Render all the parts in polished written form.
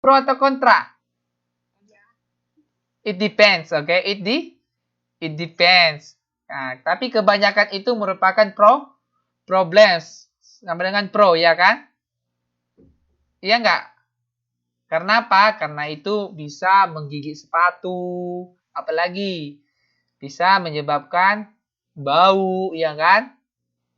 Pro atau kontra? It depends, oke? Okay? It depends. Nah, tapi kebanyakan itu merupakan problems. Sama dengan pro, ya kan? Iya nggak? Karena apa? Karena itu bisa menggigit sepatu. Apalagi bisa menyebabkan bau, ya kan?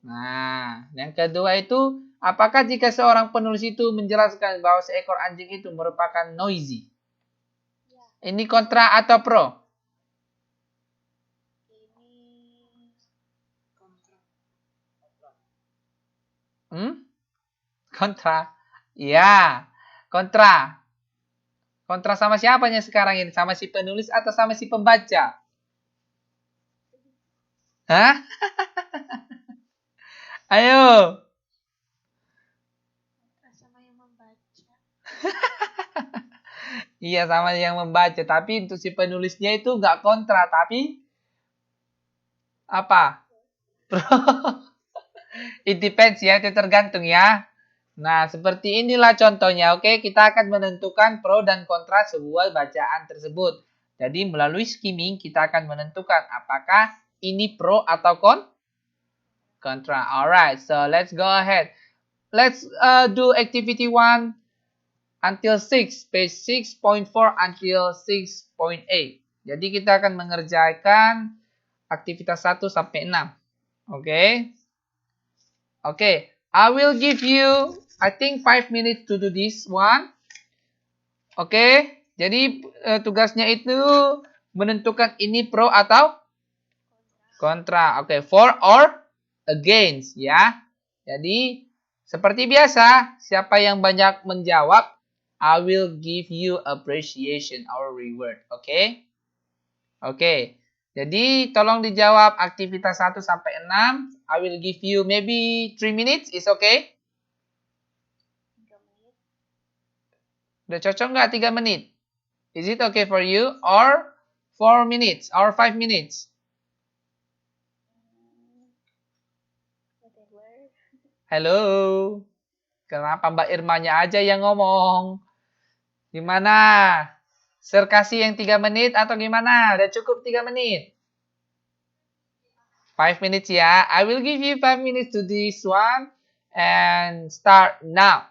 Nah, yang kedua itu, apakah jika seorang penulis itu menjelaskan bahwa seekor anjing itu merupakan noisy? Ini kontra atau pro? Kontra. Ya, kontra. Kontra sama siapanya sekarang ini? Sama si penulis atau sama si pembaca? Hah? Ayo. Sama yang membaca. Iya, sama yang membaca. Tapi untuk si penulisnya itu nggak kontra, tapi apa? Pro. It depends ya, itu tergantung ya. Nah, seperti inilah contohnya. Oke, kita akan menentukan pro dan kontra sebuah bacaan tersebut. Jadi, melalui skimming, kita akan menentukan apakah ini pro atau kontra. Alright, so let's go ahead. Let's do activity 1 until 6, page 6.4 until 6.8. Jadi, kita akan mengerjakan aktivitas 1 sampai 6. Oke. Oke, I will give you I think 5 minutes to do this one. Oke, jadi tugasnya itu menentukan ini pro atau kontra. Oke, for or against ya. Jadi seperti biasa, siapa yang banyak menjawab, I will give you appreciation or reward. Oke? Oke. Jadi tolong dijawab aktivitas 1 sampai 6. I will give you maybe 3 minutes. Is okay? Udah cocok nggak 3 menit? Is it okay for you? Or 4 minutes? Or 5 minutes? Halo. Kenapa Mbak Irmanya aja yang ngomong? Gimana? Sir kasih yang 3 menit atau gimana? Udah cukup 3 menit? 5 minutes ya. I will give you 5 minutes to this one. And start now.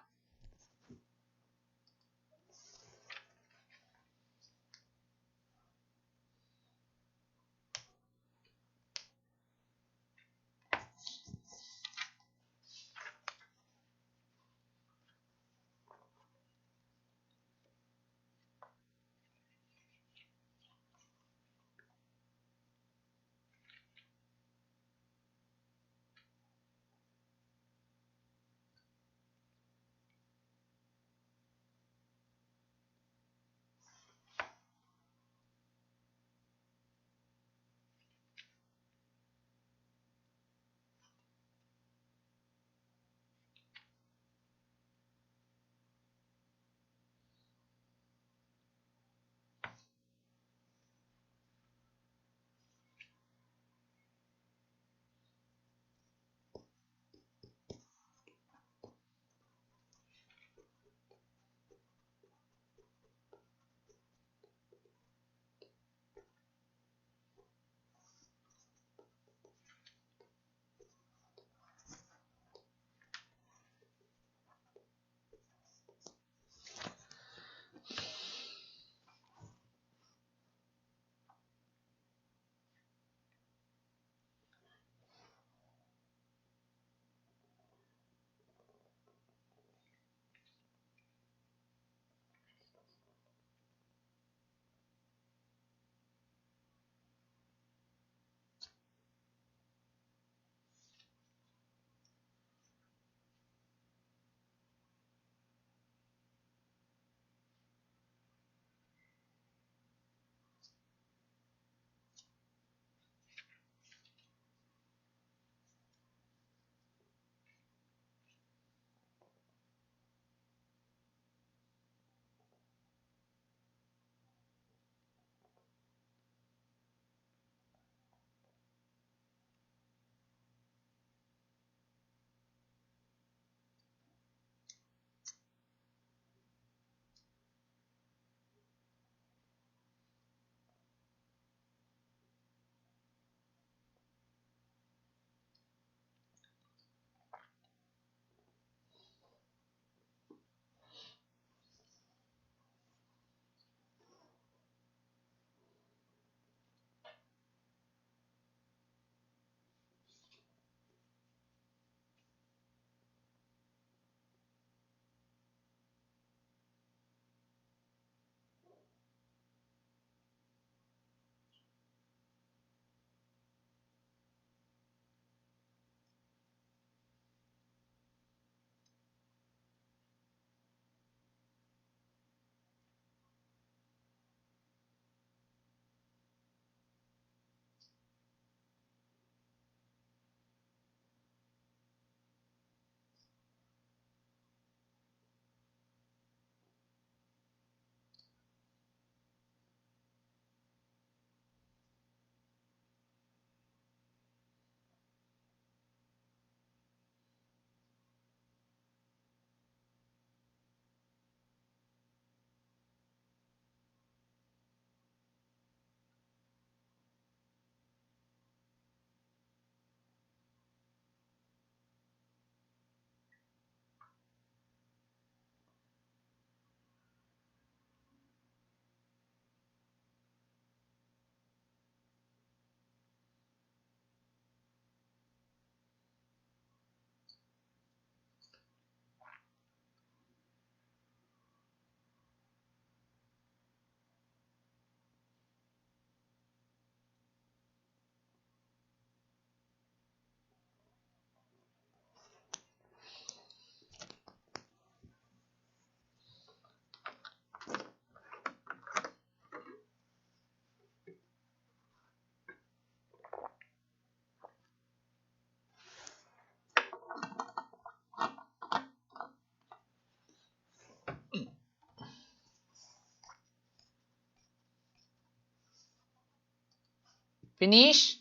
Finish?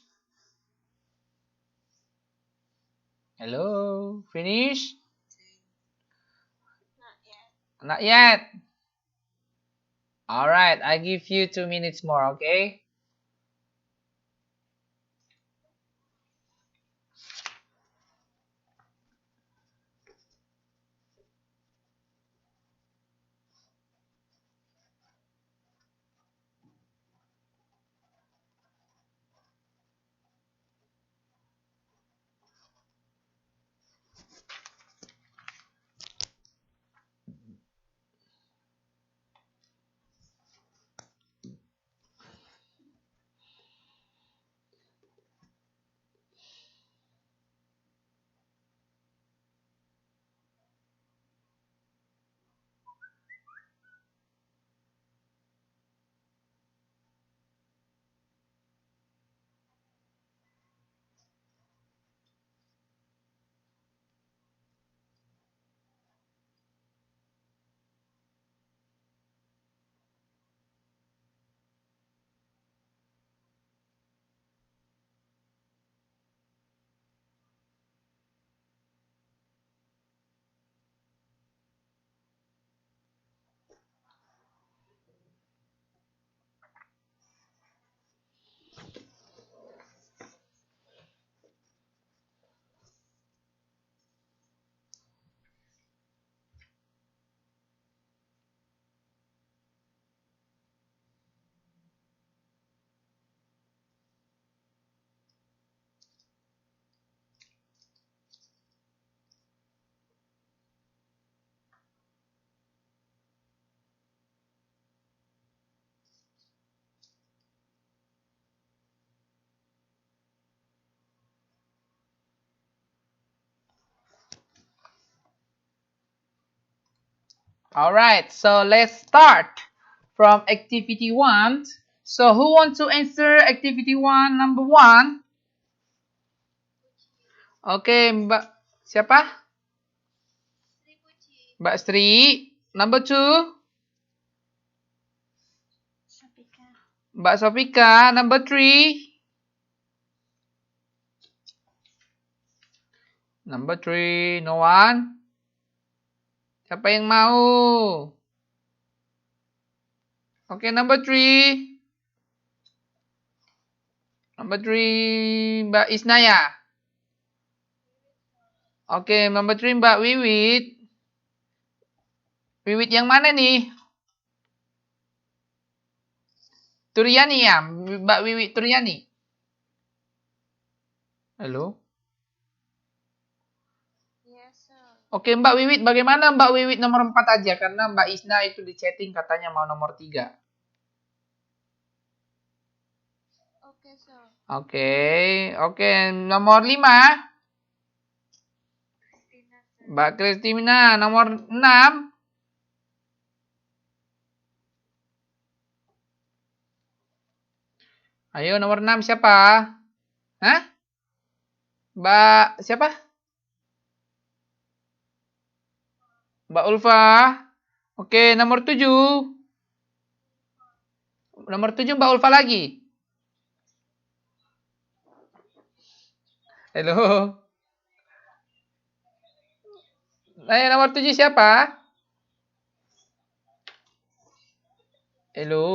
Hello? Finish? Not yet. Not yet. Alright, I give you 2 minutes more, okay? Alright, so let's start from activity 1. So who wants to answer activity 1 number 1? Okay, Mbak siapa? Sri Puji. Mbak Sri. Number 2? Sapika. Mbak Sofika. Number 3? Number 3, no one? Siapa yang mau? Oke, number 3. Number 3, Mbak Isnaya. Oke, number 3, Mbak Wiwit. Wiwit yang mana nih? Turiani ya? Mbak Wiwit Turiani. Halo? Yes, sir. Oke, Mbak Wiwit, bagaimana Mbak Wiwit nomor 4 aja? Karena Mbak Isna itu di chatting katanya mau nomor 3. Oke, sir. Oke, nomor 5. Christina, sir. Mbak Kristina, nomor 6. Ayo, nomor 6 siapa? Hah? Mbak siapa? Mbak Ulfa. Oke, nomor 7. Nomor 7 Mbak Ulfa lagi. Halo. Ayo, nomor 7 siapa? Halo.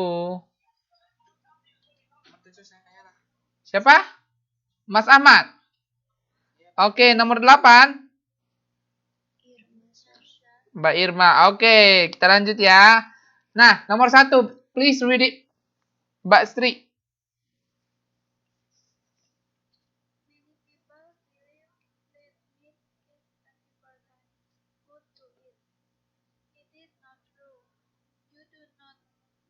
Siapa? Mas Ahmad. Oke, nomor 8. Irma, Sasha. Mbak Irma. Oke, kita lanjut ya. Nah, nomor 1. Please read it. Mbak Sri. Many people believe that meat is an important food to eat. It is not true. You do not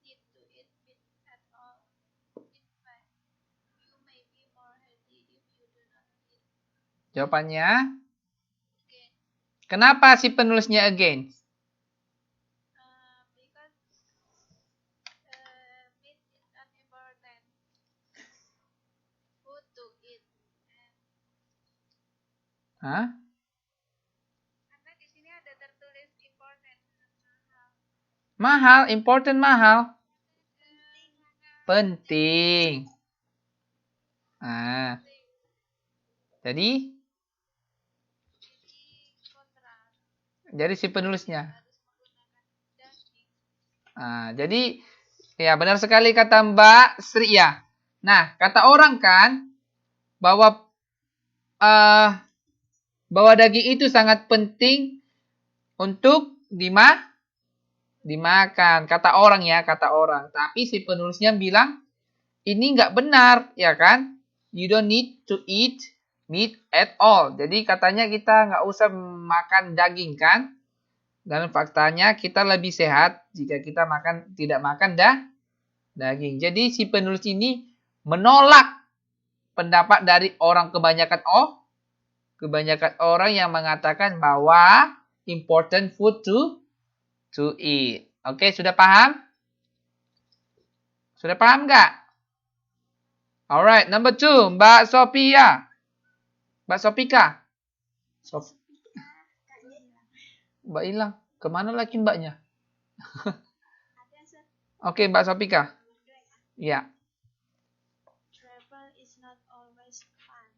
need to eat meat at all. In fact, you may be more healthy if you do not eat Jawabannya, again. kenapa si penulisnya against? Because meat is an important food to eat. Hah? Karena di sini ada tertulis important mahal. Mahal, important mahal. Penting. Penting. Nah, jadi kontras jadi si penulisnya. harus menggunakan daging. Jadi ya benar sekali kata Mbak Sri ya. Nah, kata orang kan bahwa bahwa daging itu sangat penting untuk dimakan. Kata orang ya, kata orang. Tapi si penulisnya bilang ini nggak benar, ya kan? You don't need to eat meat at all. Jadi katanya kita nggak usah makan daging kan? Dan faktanya kita lebih sehat jika kita tidak makan daging. Jadi si penulis ini menolak pendapat dari kebanyakan orang yang mengatakan bahwa important food to eat. Oke, sudah paham? Sudah paham nggak? Alright, number 2, Mbak Sophia. Mbak Sofika. Mbak hilang. Kemana lagi mbaknya? Oke, Mbak Sofika. Ya. Travel is not always fun.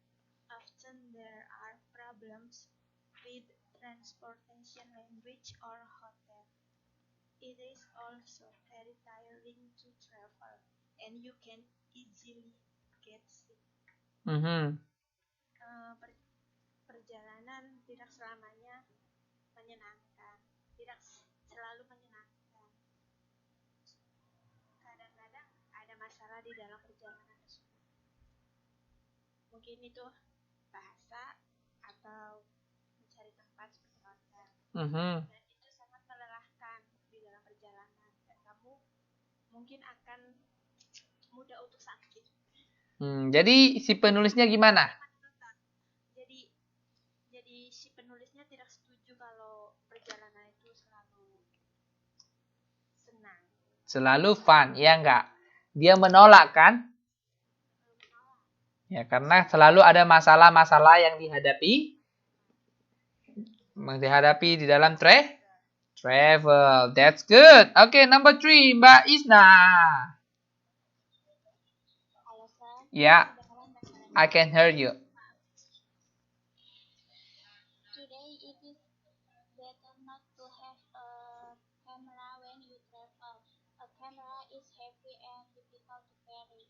Often there are problems with transportation, language, or hotel. It is also very tiring to travel, and you can easily get sick. Perjalanan tidak selamanya menyenangkan, tidak selalu menyenangkan. Kadang-kadang ada masalah di dalam perjalanan tersebut. Mungkin itu bahasa atau mencari tempat seperti hotel. Dan itu sangat melelahkan di dalam perjalanan. Dan kamu mungkin akan mudah untuk sakit. Jadi si penulisnya gimana? Jadi si penulisnya tidak setuju kalau perjalanan itu selalu senang. Selalu fun, ya enggak? Dia menolak kan? Ya, karena selalu ada masalah-masalah yang dihadapi di dalam travel. That's good. Okay, number 3, Mbak Isna. Yeah, I can hear you. Today it is better not to have a camera when you travel. A camera is heavy and difficult to carry.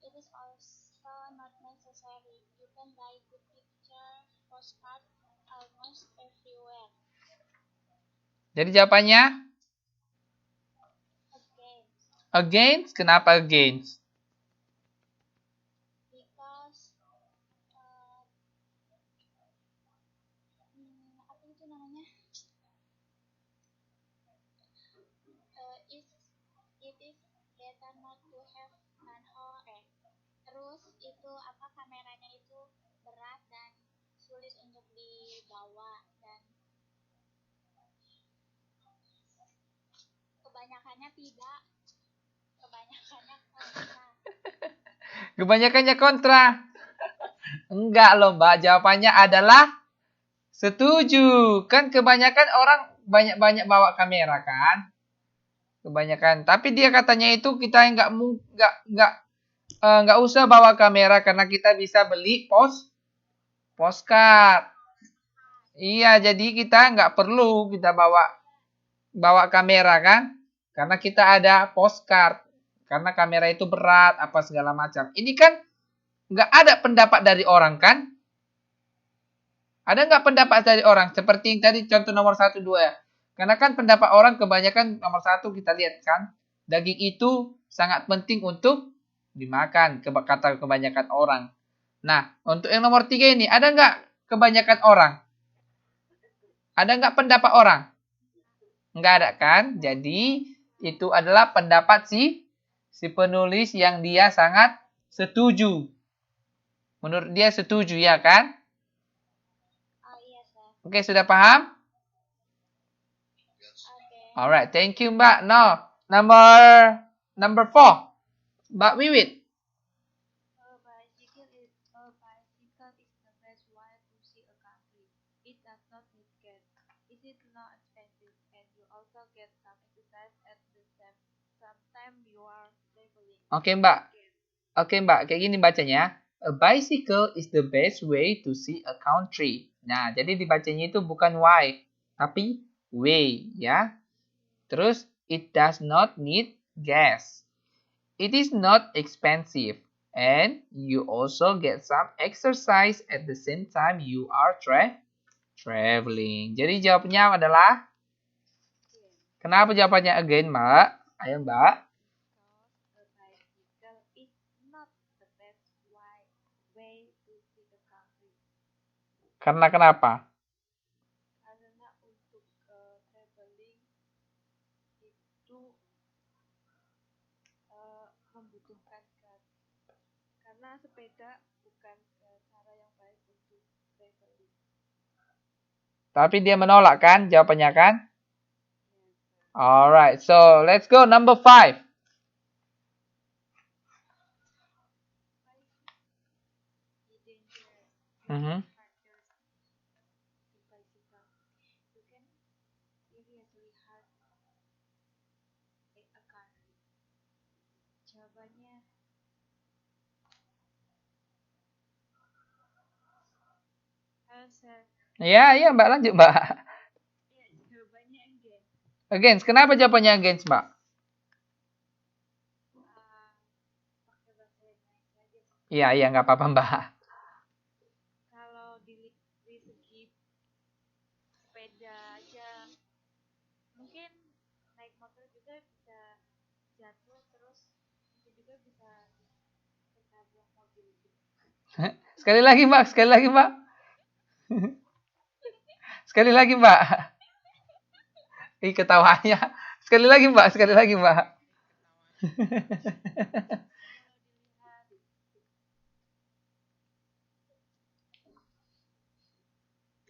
It is also not necessary. You can buy good picture postcards almost everywhere. Jadi jawabannya? Against? Kenapa against? Because apa itu namanya? It is better not to have an horror. Terus itu apa kameranya itu berat dan sulit untuk dibawa dan kebanyakannya tidak. Kebanyakannya kontra. Enggak loh Mbak, jawabannya adalah setuju. Kan kebanyakan orang banyak-banyak bawa kamera kan? Kebanyakan. Tapi dia katanya itu kita nggak usah bawa kamera karena kita bisa beli postcard. Iya, jadi kita nggak perlu kita bawa kamera kan? Karena kita ada postcard. Karena kamera itu berat, apa segala macam. Ini kan nggak ada pendapat dari orang kan? Ada nggak pendapat dari orang? Seperti yang tadi contoh nomor 1, 2 ya. Karena kan pendapat orang kebanyakan nomor 1 kita lihat kan. Daging itu sangat penting untuk dimakan, kata kebanyakan orang. Nah, untuk yang nomor 3 ini, ada nggak kebanyakan orang? Ada nggak pendapat orang? Nggak ada kan? Jadi, itu adalah pendapat si penulis yang dia sangat setuju. Menurut dia setuju ya kan? Oke, sudah paham? Alright, thank you Mbak. Now, number 4. Mbak Wiwit. A bicycle is the best way to see a country. It does not need gas. It is not expensive, and you also get some exercise at the same time you are traveling. Oke Mbak, kayak gini bacanya. A bicycle is the best way to see a country. Nah, jadi dibacanya itu bukan Y, tapi way, ya. Terus, it does not need gas. It is not expensive. And you also get some exercise at the same time you are traveling. Jadi jawabnya adalah, kenapa jawabannya again, Mbak? Ayo, Mbak. Because a bicycle is not the best way to see the country. Karena kenapa? Karena untuk traveling itu membutuhkan gas. Karena sepeda bukan cara yang baik untuk traveling. Tapi dia menolak kan jawabannya kan? Alright, so let's go number 5. Mm-hmm. Jawabannya Ya, Mbak, lanjut, Mbak. ya, jawabannya again. Against, kenapa jawabannya against, Mbak? Pakai bahasa Indonesia aja. Iya, nggak apa-apa, Mbak. Kalau di segi sepeda aja, mungkin naik motor juga bisa jatuh, terus itu juga bisa ketabrak mobil. Sekali lagi, Mbak. Sekali lagi, Mbak. Sekali lagi, Mbak. Ih, ketawanya. Sekali lagi, Mbak. Sekali lagi, Mbak.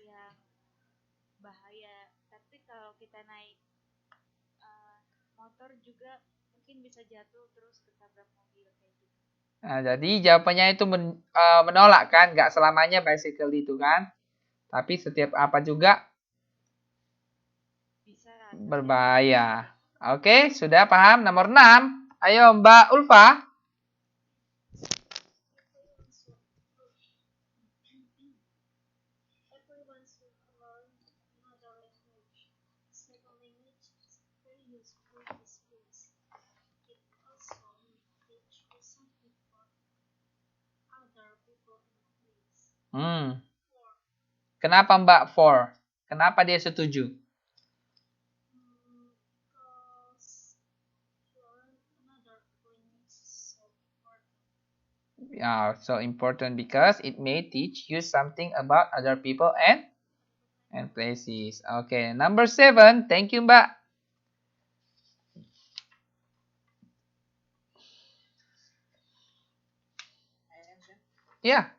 Ya, bahaya. Tapi kalau kita naik motor juga mungkin bisa jatuh terus ketabrak mobil kayak gitu. Nah, jadi jawabannya itu menolak kan, nggak selamanya bicycle itu kan. Tapi setiap apa juga Bisa berbahaya. Oke, sudah paham. Nomor 6. Ayo Mbak Ulfa. Everyone should learn another language. Second language is very useful in schools. It also teach you something about other people in a place. Kenapa Mbak for? Kenapa dia setuju? Because learn another language is so important. Yeah, so important because it may teach you something about other people and places. Okay, number 7. Thank you, Mbak. Yeah.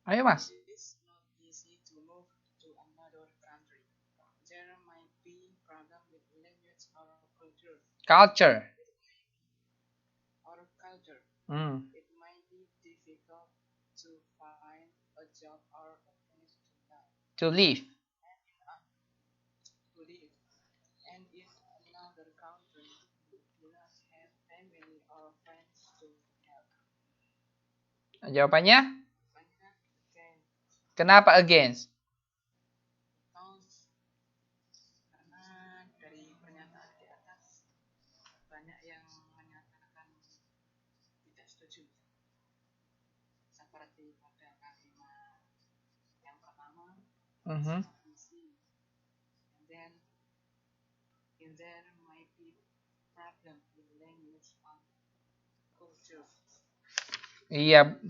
Ayo, Mas. It's not easy to move to another country. There might be problems with language or culture. Culture. It might be difficult to find a job or a place to live. And in another country, you do not have family or friends to help. Jawabannya? Kenapa against? Karena dari pernyataan di atas banyak yang menyatakan tidak setuju. Seperti pada kalimat yang pertama, and then there might be problem with language and culture. Iya.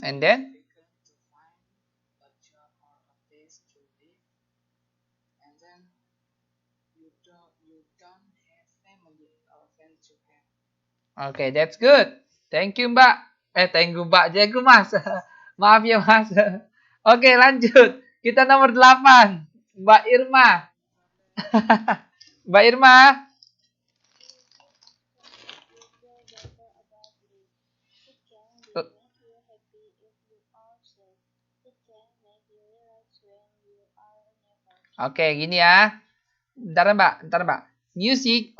And then? To find a job or a place to live. And then you don't have family or friends to help. Okay, that's good. Thank you, Mbak. Thank you, Mbak. Jago, Mas. Maaf ya, Mas. Oke, lanjut. Kita nomor 8. Mbak Irma. Mbak Irma. Oke, gini ya. Bentar, Mbak. Music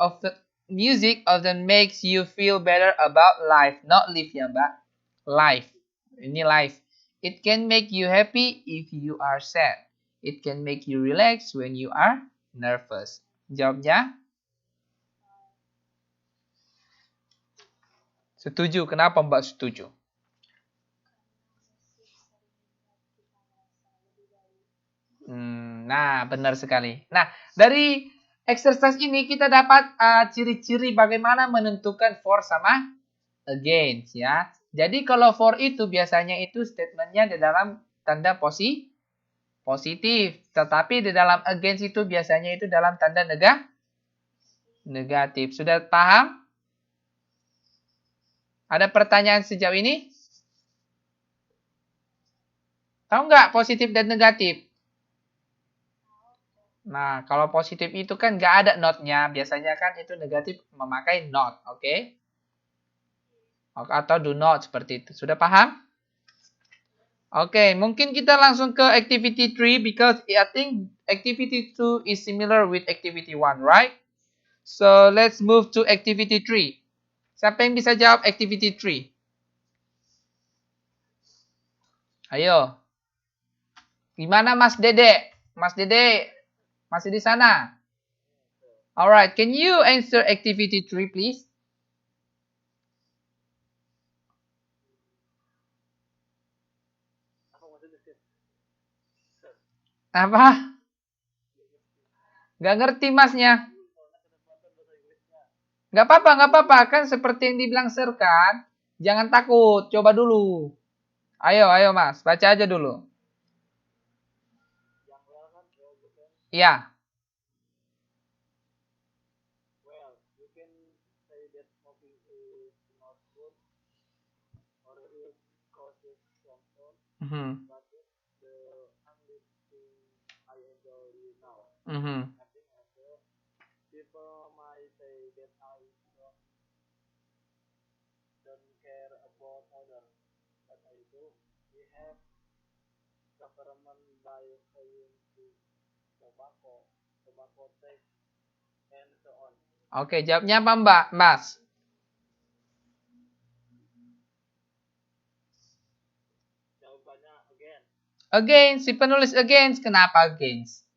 music often makes you feel better about life. Not live ya, Mbak. Life. Ini life. It can make you happy if you are sad. It can make you relax when you are nervous. Jawabnya? Setuju. Kenapa Mbak setuju? Nah, benar sekali. Nah, dari exercise ini kita dapat ciri-ciri bagaimana menentukan for sama against ya. Jadi kalau for itu biasanya itu statementnya di dalam tanda positif. Tetapi di dalam against itu biasanya itu dalam tanda negatif. Sudah paham? Ada pertanyaan sejauh ini? Tahu nggak positif dan negatif? Nah, kalau positif itu kan nggak ada not-nya. Biasanya kan itu negatif memakai not, oke? Atau do not, seperti itu. Sudah paham? Oke, mungkin kita langsung ke activity 3 because I think activity 2 is similar with activity 1, right? So, let's move to activity 3. Siapa yang bisa jawab activity 3? Ayo. Gimana Mas Dede? Mas Dede masih di sana? Alright, can you answer activity 3 please? Apa? Gak ngerti masnya. Gak apa-apa. Kan seperti yang dibilang Sir kan. Jangan takut, coba dulu. Ayo Mas, baca aja dulu. Iya. Well, you can say that smoking is not good or it causes cancer, but it's the only thing I enjoy now. I think also people might say that I don't care about others, but I do. We have government by saying to tobacco tax, and so on. Oke, jawabnya apa Mbak? Mas? Jawabannya against. Against, si penulis against. Kenapa against?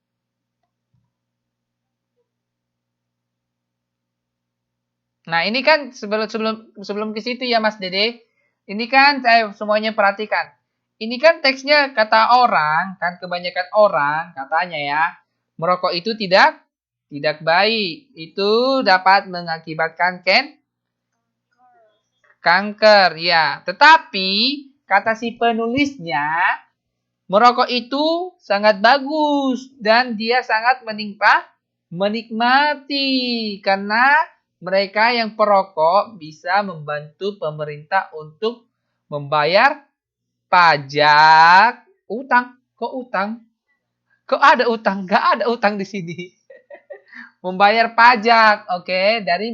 Nah, ini kan sebelum ke situ ya Mas Dede. Ini kan saya semuanya perhatikan. Ini kan teksnya kata orang, kan kebanyakan orang katanya ya, merokok itu tidak baik. Itu dapat mengakibatkan kanker, ya. Tetapi kata si penulisnya, merokok itu sangat bagus dan dia sangat menikmati karena mereka yang perokok bisa membantu pemerintah untuk membayar pajak, utang. Kok utang? Kok ada utang? Nggak ada utang di sini. Membayar pajak, oke, dari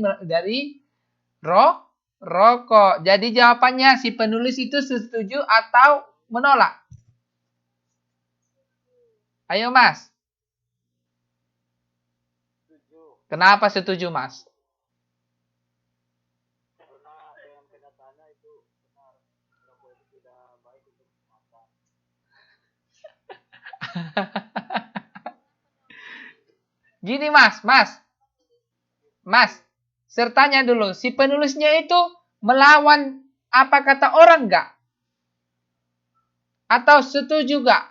rokok. Jadi jawabannya si penulis itu setuju atau menolak? Ayo Mas. Setuju. Kenapa setuju Mas? Gini Mas, sertanya dulu, si penulisnya itu melawan apa kata orang nggak? Atau setuju nggak?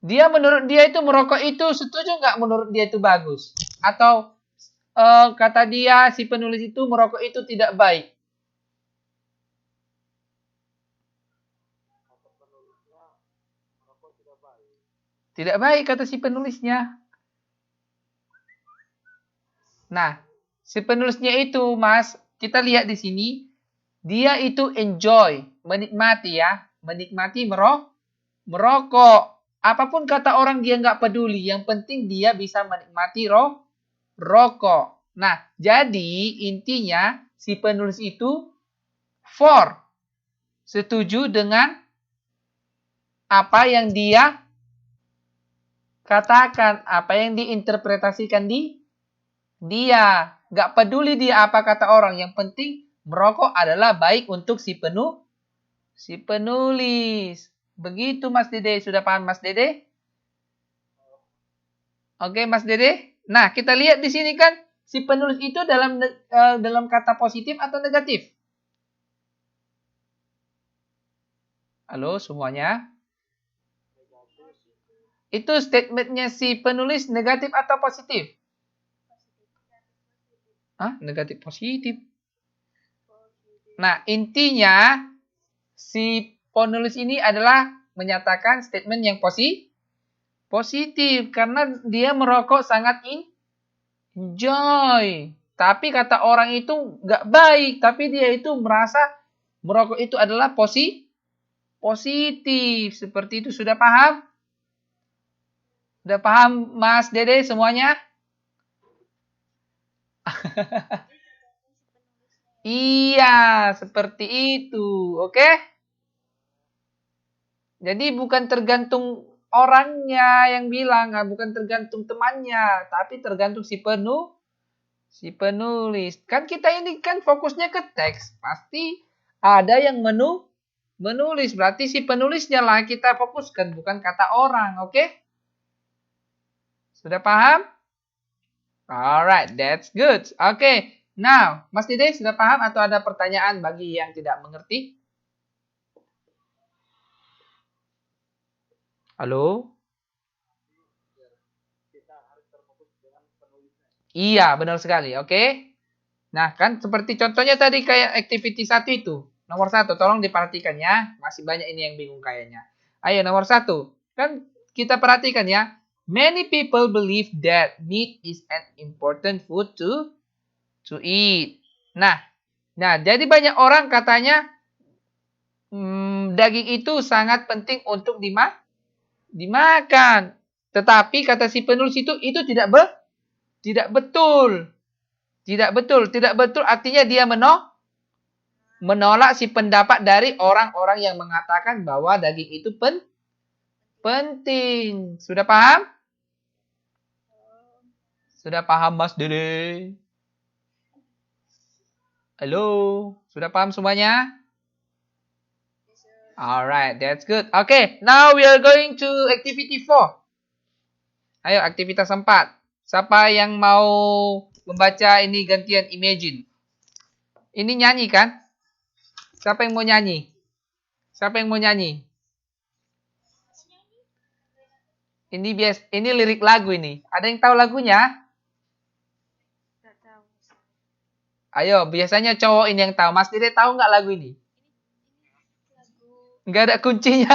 Dia menurut dia itu merokok itu setuju nggak menurut dia itu bagus? Atau kata dia si penulis itu merokok itu tidak baik? Tidak baik kata si penulisnya. Nah, si penulisnya itu, Mas, kita lihat di sini, dia itu enjoy, menikmati ya, menikmati merokok. Apapun kata orang dia nggak peduli, yang penting dia bisa menikmati rokok. Nah, jadi intinya si penulis itu setuju dengan apa yang dia Katakan apa yang diinterpretasikan dia. Nggak peduli dia apa kata orang. Yang penting merokok adalah baik untuk si penulis. Begitu Mas Dede. Sudah paham Mas Dede? Oke Mas Dede. Nah kita lihat di sini kan si penulis itu dalam kata positif atau negatif? Halo semuanya. Itu statementnya si penulis negatif atau positif? Hah? Negatif positif. Nah, intinya si penulis ini adalah menyatakan statement yang positif karena dia merokok sangat enjoy. Tapi kata orang itu nggak baik, tapi dia itu merasa merokok itu adalah positif. Seperti itu sudah paham? Sudah paham Mas Dede semuanya? Iya, seperti itu. Oke? Jadi bukan tergantung orangnya yang bilang, bukan tergantung temannya, tapi tergantung si penulis. Kan kita ini kan fokusnya ke teks. Pasti ada yang menulis. Berarti si penulisnya lah kita fokuskan, bukan kata orang. Oke? Sudah paham? Alright, that's good. Oke. Now, Mas Dede sudah paham atau ada pertanyaan bagi yang tidak mengerti? Halo? Iya, benar sekali. Oke. Nah, kan seperti contohnya tadi kayak activity 1 itu. Nomor 1, tolong diperhatikan ya. Masih banyak ini yang bingung kayaknya. Ayo, nomor 1. Kan kita perhatikan ya. Many people believe that meat is an important food to eat. Nah, jadi banyak orang katanya daging itu sangat penting untuk dimakan. Tetapi kata si penulis itu tidak betul. Tidak betul artinya dia menolak si pendapat dari orang-orang yang mengatakan bahwa daging itu penting. Sudah paham? Sudah paham Mas Dede? Halo, sudah paham semuanya? Alright, that's good. Okay, now we are going to activity 4. Ayo, aktivitas 4. Siapa yang mau membaca ini gantian imagine? Ini nyanyi kan? Siapa yang mau nyanyi? Siapa yang mau nyanyi? Ini lirik lagu ini. Ada yang tahu lagunya? Ayo, biasanya cowok ini yang tahu. Mas Dede tahu nggak lagu ini? Nggak ada kuncinya.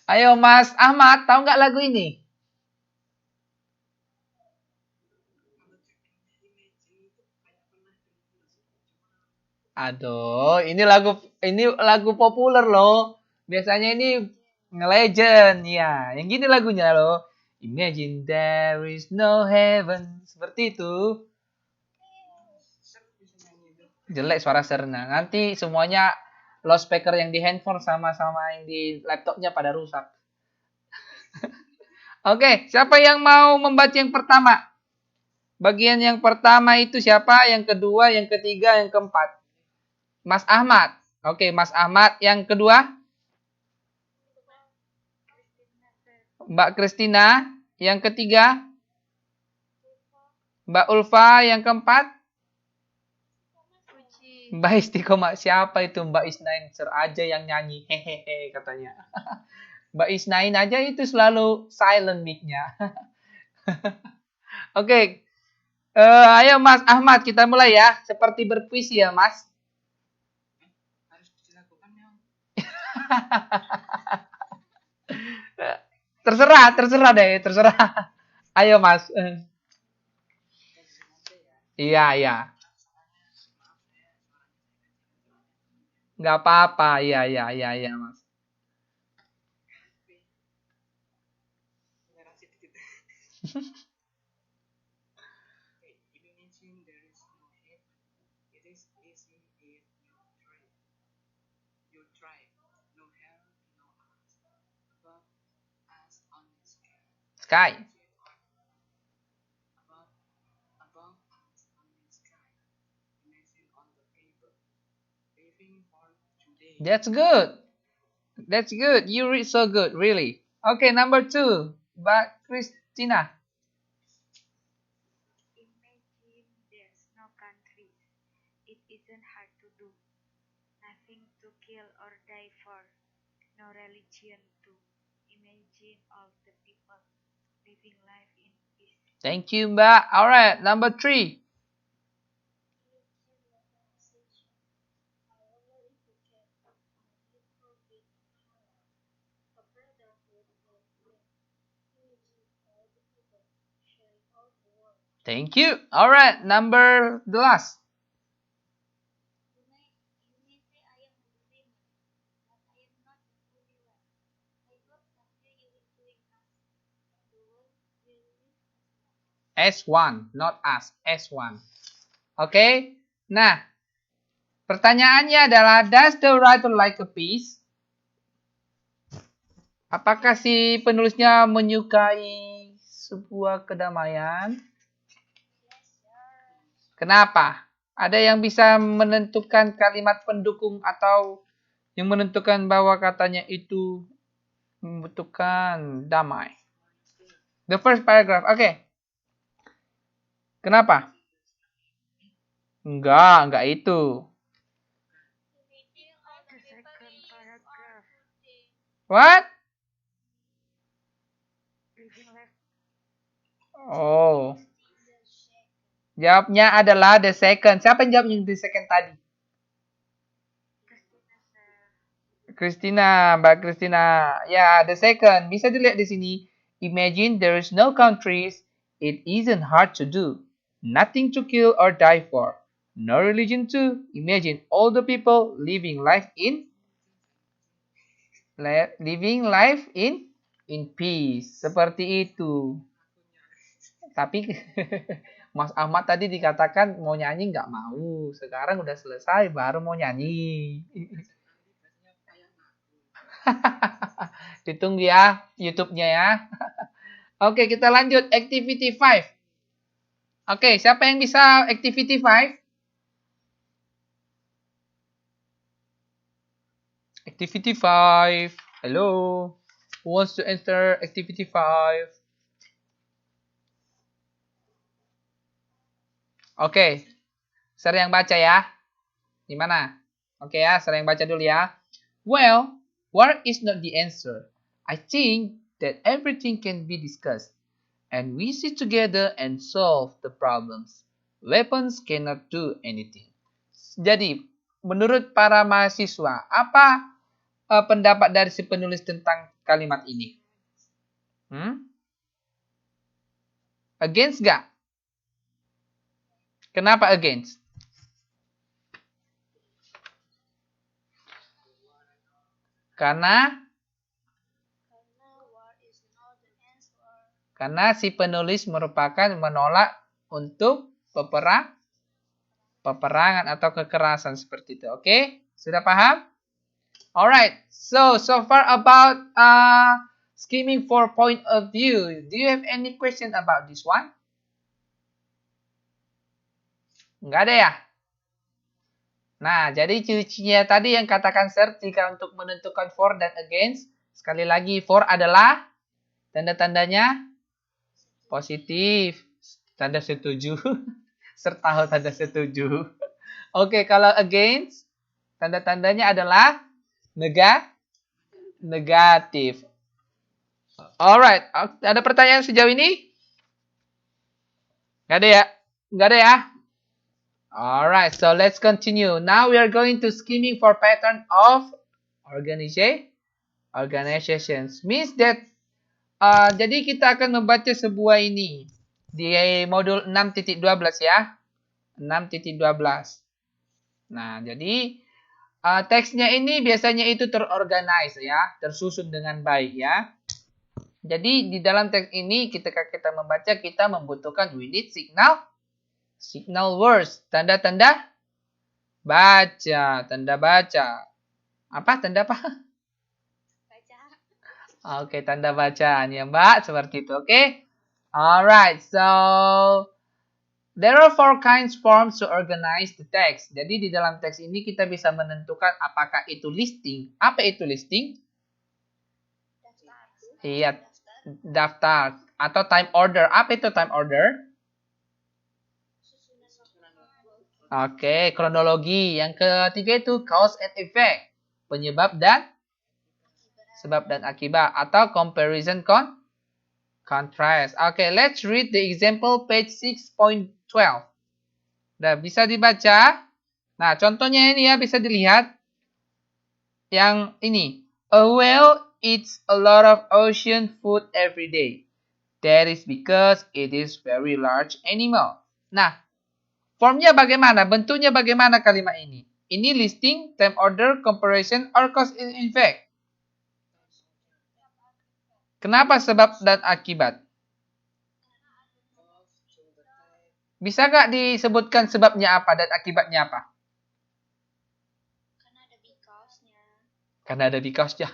Ayo Mas Ahmad, tahu nggak lagu ini? Aduh, ini lagu populer loh. Biasanya ini nge-legend ya. Yang gini lagunya loh. Imagine there is no heaven. Seperti itu. Jelek suara Serna. Nanti semuanya loudspeaker yang di handphone sama-sama yang di laptopnya pada rusak. Oke, siapa yang mau membaca yang pertama? Bagian yang pertama itu siapa? Yang kedua, yang ketiga, yang keempat. Mas Ahmad. Oke, Mas Ahmad. Yang kedua? Mbak Kristina. Yang ketiga? Mbak Ulfa. Yang keempat? Mbak Istiqomah. Siapa itu Mbak Isnain? Ser aja yang nyanyi. Hehehe katanya. Mbak Isnain aja itu selalu silent mic-nya. Oke. Ayo Mas Ahmad, kita mulai ya. Seperti berpuisi ya, Mas. terserah deh, terserah. Ayo Mas. Iya. Nggak apa-apa, iya Mas. sky. Above sunlit sky. Imagine on the paper. Waving for today. That's good. That's good. You read so good, really. Okay, number 2. Mbak Christina. Imagine there's no countries. It isn't hard to do. Nothing to kill or die for. No religion to. Imagine all the people living life in peace. Thank you, Mbak. Alright, number 3. Thank you. Alright, number the last. You may say I am Muslim, but I am not the only one. I hope someday you will join us, and the world will live as one. S1, not us. S1. Oke. Nah, pertanyaannya adalah, does the writer like a peace? Apakah si penulisnya menyukai sebuah kedamaian? Kenapa? Ada yang bisa menentukan kalimat pendukung atau yang menentukan bahwa katanya itu membutuhkan damai? The first paragraph. Oke. Kenapa? Enggak itu. The second paragraph. What? Living life. Oh. Jawabnya adalah the second. Siapa yang jawab yang the second tadi? Christina, Mbak Christina. Ya, the second. Bisa dilihat di sini. Imagine there is no countries. It isn't hard to do. Nothing to kill or die for. No religion to. Imagine all the people living life in peace. Seperti itu. Tapi Mas Ahmad tadi dikatakan mau nyanyi nggak mau. Sekarang udah selesai baru mau nyanyi. Ditunggu ya YouTube-nya ya. Oke, kita lanjut activity 5. Oke, siapa yang bisa activity 5? Activity 5. Hello. Who wants to enter activity 5? Oke. Saya yang baca ya. Gimana? Oke ya, saya yang baca dulu ya. Well, war is not the answer. I think that everything can be discussed. And we sit together and solve the problems. Weapons cannot do anything. Jadi, menurut para mahasiswa, apa pendapat dari si penulis tentang kalimat ini? Against gak? Kenapa against? Karena si penulis merupakan menolak untuk peperangan atau kekerasan seperti itu. Oke? Sudah paham? Alright. So far about scheming for point of view. Do you have any question about this one? Enggak ada ya? Nah, jadi ciri-cirinya tadi yang katakan Sir, jika untuk menentukan for dan against, sekali lagi for adalah tanda-tandanya positif, tanda setuju, serta tanda setuju. Oke, kalau against, tanda-tandanya adalah negatif. Alright, ada pertanyaan sejauh ini? Nggak ada ya? Nggak ada ya? Alright, so let's continue. Now we are going to scheming for pattern of organizations. Means that jadi kita akan membaca sebuah ini di modul 6.12 ya. 6.12. Nah, jadi teksnya ini biasanya itu terorganize ya, tersusun dengan baik ya. Jadi di dalam teks ini ketika kita membaca kita membutuhkan we need signal words, tanda-tanda baca, tanda baca. Apa? Tanda apa? Oke, tanda bacaan ya, Mbak. Seperti itu, oke? Alright, so there are four kinds forms to organize the text. Jadi di dalam teks ini kita bisa menentukan apakah itu listing. Apa itu listing? Iya, daftar. Atau time order. Apa itu time order? Oke, kronologi. Yang ketiga itu cause and effect. Penyebab dan sebab dan akibat. Atau comparison contrast. Oke, let's read the example page 6.12. Nah, bisa dibaca. Nah, contohnya ini ya, bisa dilihat. Yang ini. A whale eats a lot of ocean food every day. That is because it is very large animal. Nah, formnya bagaimana? Bentuknya bagaimana kalimat ini? Ini listing, time order, comparison, or cause and effect. Kenapa sebab dan akibat? Bisa nggak disebutkan sebabnya apa dan akibatnya apa? Karena ada because-nya. Karena ada because-nya.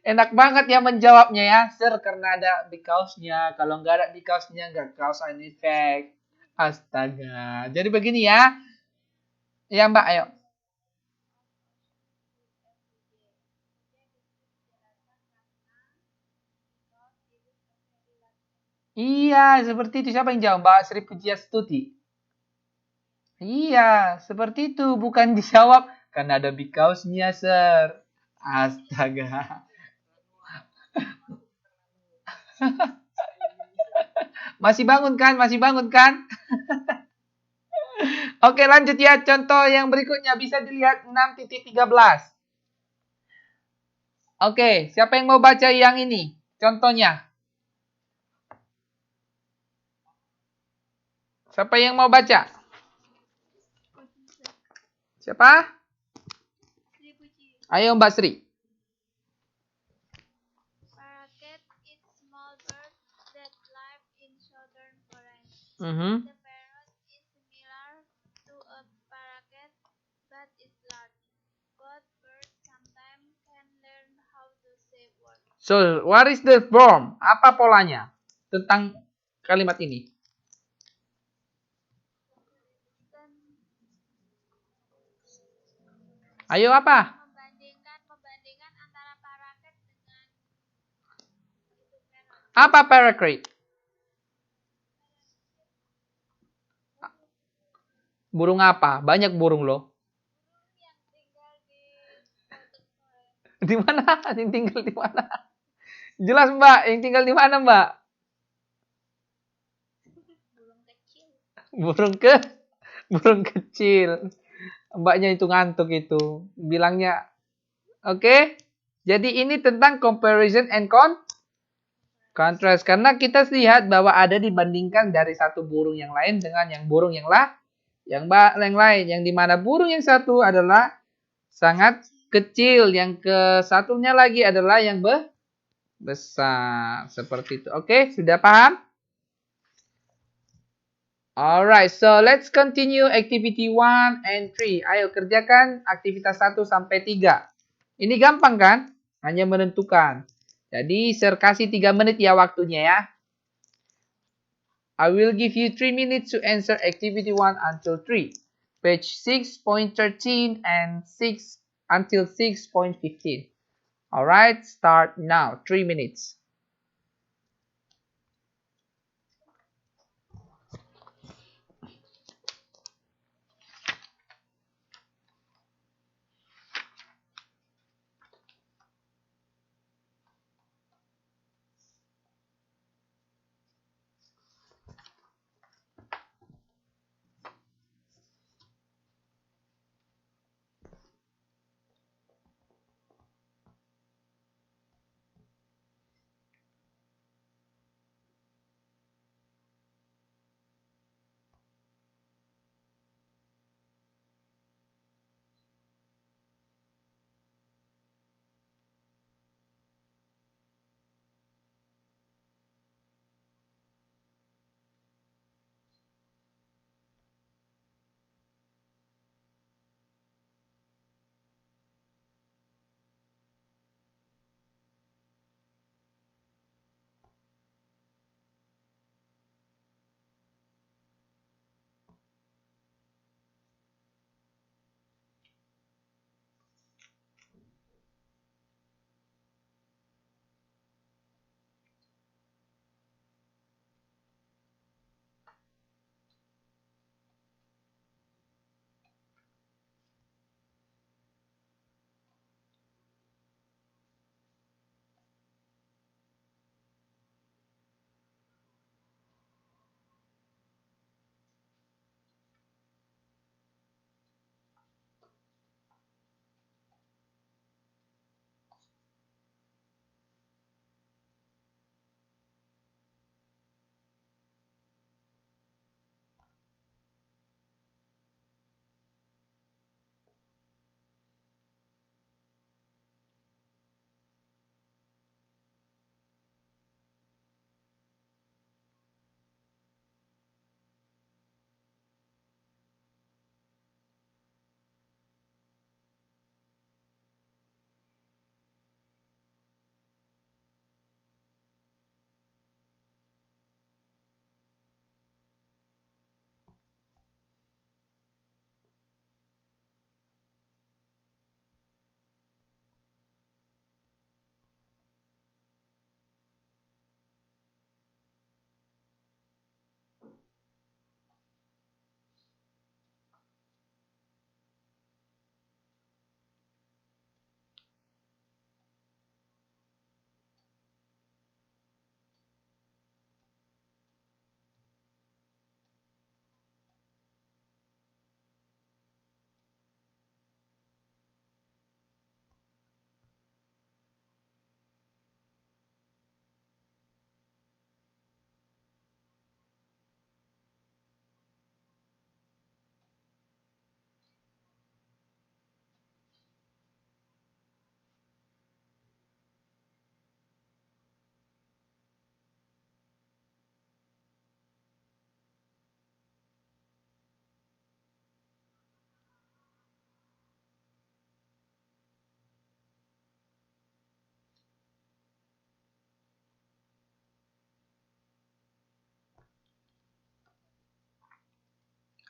Enak banget ya menjawabnya ya, sir, karena ada because-nya. Kalau nggak ada because-nya, nggak cause and effect. Astaga. Jadi begini ya. Ya, Mbak, ayo. Iya, seperti itu. Siapa yang jawab? Mbak Sri Pujiastuti. Iya, seperti itu. Bukan dijawab karena ada because-nya, sir. Astaga. Masih bangun kan? Masih bangun kan? Oke, lanjut ya. Contoh yang berikutnya bisa dilihat 6.13. Oke, siapa yang mau baca yang ini? Contohnya. Siapa yang mau baca? Siapa? Sri Puji. Ayo Mbak Sri. Parakeet is small bird that live in southern forests. Mhm. The parrot is similar to a parakeet but is large. Both birds sometimes can learn how to say words. So, what is the form? Apa polanya tentang kalimat ini? Ayo apa? Membandingkan antara parakeet dengan parrot. Apa parakeet? Burung apa? Banyak burung loh. Yang tinggal di southern forest. Di mana? Yang tinggal di mana? Jelas Mbak, yang tinggal di mana Mbak? Burung kecil. Burung kecil. Mbaknya itu ngantuk itu. Bilangnya, oke. Jadi ini tentang comparison and contrast. Karena kita lihat bahwa ada dibandingkan dari satu burung yang lain dengan yang burung yang lain. Yang dimana burung yang satu adalah sangat kecil. Yang ke satunya lagi adalah yang besar. Seperti itu. Oke, sudah paham? Alright, so let's continue activity 1 and 3. Ayo kerjakan aktivitas 1 sampai 3. Ini gampang kan? Hanya menentukan. Jadi, Sir kasih 3 menit ya waktunya ya. I will give you 3 minutes to answer activity 1 until 3. Page 6.13 and 6 until 6.15. Alright, start now. 3 minutes.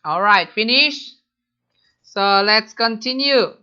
Alright, finish. So let's continue.